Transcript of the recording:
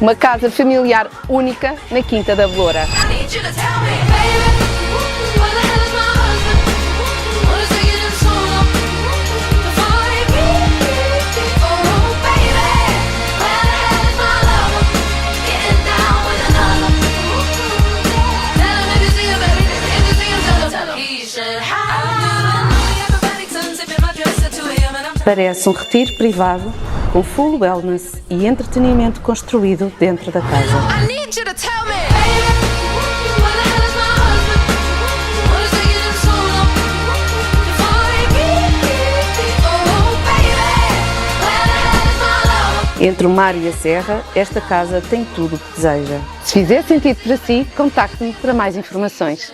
Uma casa familiar única na Quinta da Beloura. Parece um retiro privado com full wellness e entretenimento construído dentro da casa. Entre o mar e a serra, esta casa tem tudo o que deseja. Se fizer sentido para si, contacte-me para mais informações.